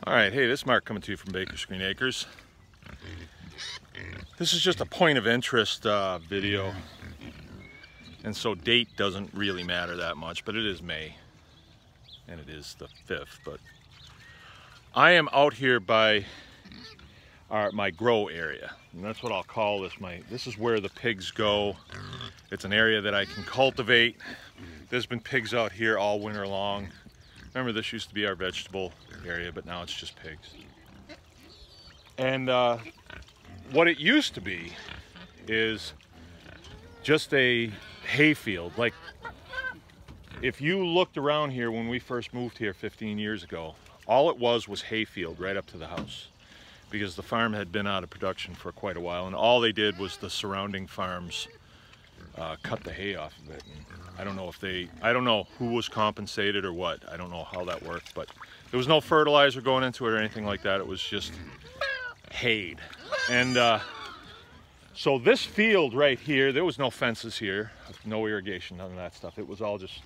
All right, hey, this is Mark coming to you from Baker's Green Acres. This is just a point of interest video, and so date doesn't really matter that much, but it is May, and it is the 5th. But I am out here by my grow area, and that's what I'll call this. This is where the pigs go. It's an area that I can cultivate. There's been pigs out here all winter long. Remember, this used to be our vegetable area, but now it's just pigs. And what it used to be is just a hay field. Like, if you looked around here when we first moved here 15 years ago, all it was hay field right up to the house, because the farm had been out of production for quite a while, and all they did was the surrounding farms cut the hay off of it. And I don't know who was compensated or what. I don't know how that worked, but there was no fertilizer going into it or anything like that. It was just hayed. And so this field right here, there was no fences here, no irrigation, none of that stuff. It was all just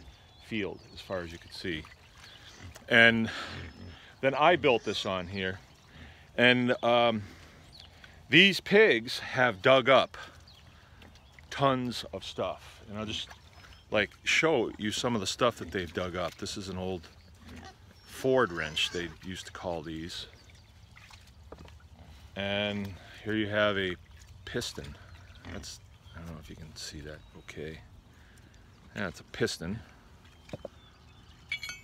field as far as you could see. And then I built this on here. And these pigs have dug up tons of stuff, and I'll just show you some of the stuff that they've dug up. This is an old Ford wrench, they used to call these. And here you have a piston. I don't know if you can see that okay. Yeah, it's a piston.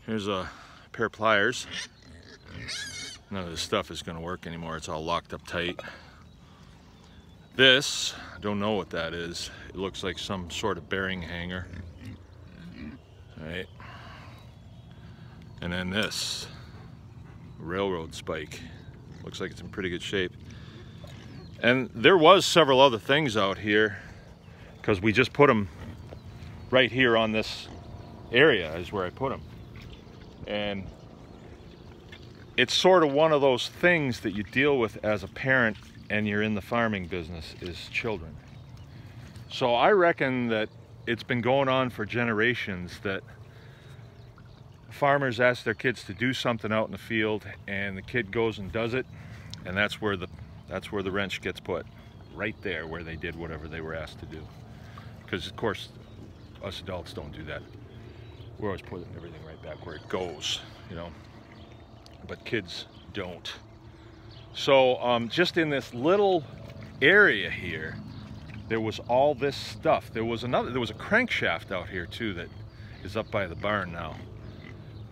Here's a pair of pliers. None of this stuff is going to work anymore. It's all locked up tight. This, I don't know what that is. It looks like some sort of bearing hanger. All right. And then this railroad spike. Looks like it's in pretty good shape. And there was several other things out here, because we just put them right here on this area is where I put them. And it's sort of one of those things that you deal with as a parent and you're in the farming business, is children. So I reckon that it's been going on for generations that farmers ask their kids to do something out in the field, and the kid goes and does it, and that's where the wrench gets put, right there where they did whatever they were asked to do. Because of course us adults don't do that. We're always putting everything right back where it goes, you know, but kids don't. So just in this little area here, there was all this stuff. There was a crankshaft out here too that is up by the barn now.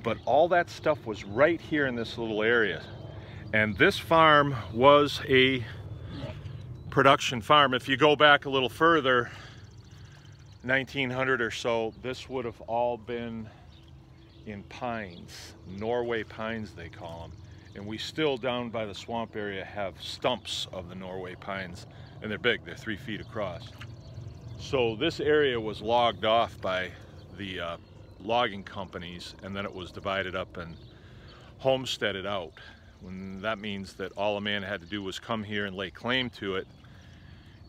But all that stuff was right here in this little area. And this farm was a production farm. If you go back a little further, 1900 or so, this would have all been in pines, Norway pines they call them. And we still, down by the swamp area, have stumps of the Norway pines, and they're big, they're 3 feet across. So this area was logged off by the logging companies, and then it was divided up and homesteaded out. When that means that all a man had to do was come here and lay claim to it,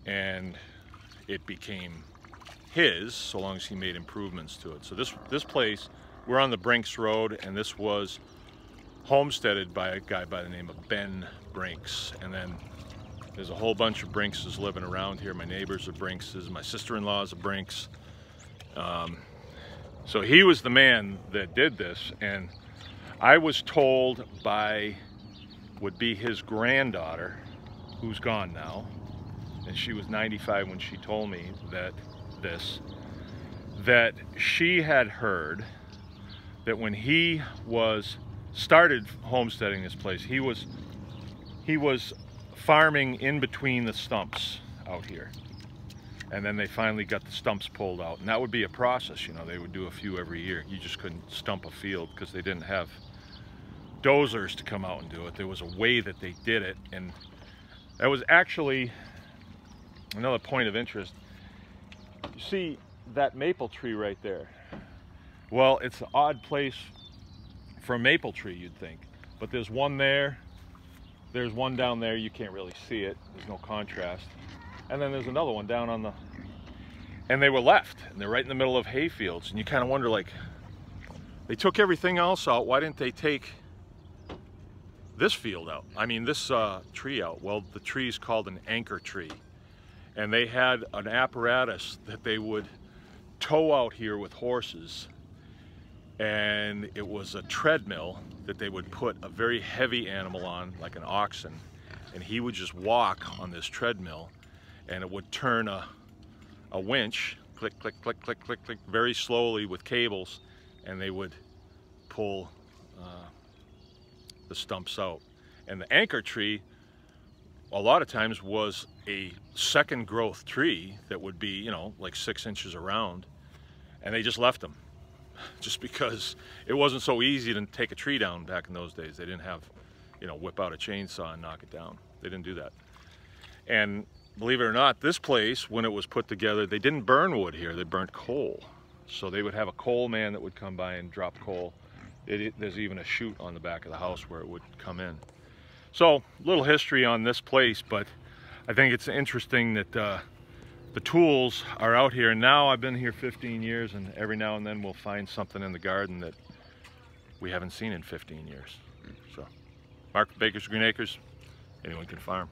and it became his, so long as he made improvements to it. So this place, we're on the Brinks Road, and this was homesteaded by a guy by the name of Ben Brinks. And then there's a whole bunch of Brinkses living around here. My neighbors are Brinkses, my sister-in-law is a Brinks. So he was the man that did this, and I was told by would be his granddaughter, who's gone now, and she was 95 when she told me that she had heard that when he started homesteading this place, he was farming in between the stumps out here, and then they finally got the stumps pulled out, and that would be a process, you know. They would do a few every year. You just couldn't stump a field because they didn't have dozers to come out and do it. There was a way that they did it, and that was actually another point of interest. You see that maple tree right there? Well, it's an odd place for a maple tree, you'd think, but there's one there, there's one down there, you can't really see it, there's no contrast, and then there's another one down on the, and they were left, and they're right in the middle of hay fields, and you kind of wonder, like, they took everything else out, why didn't they take this field out. I mean, this tree out. Well, the tree is called an anchor tree. And they had an apparatus that they would tow out here with horses. And it was a treadmill that they would put a very heavy animal on, like an oxen. And he would just walk on this treadmill, and it would turn a winch, click, click, click, click, click, click, very slowly with cables, and they would pull the stumps out. And the anchor tree, a lot of times, was a second growth tree that would be, you know, like 6 inches around, and they just left them just because it wasn't so easy to take a tree down back in those days. They didn't have, you know, whip out a chainsaw and knock it down. They didn't do that. And believe it or not, this place, when it was put together, they didn't burn wood here, they burnt coal. So they would have a coal man that would come by and drop coal. There's even a chute on the back of the house where it would come in. So, a little history on this place, but I think it's interesting that the tools are out here. And now I've been here 15 years, and every now and then we'll find something in the garden that we haven't seen in 15 years. So, Mark Baker's Green Acres, anyone can farm.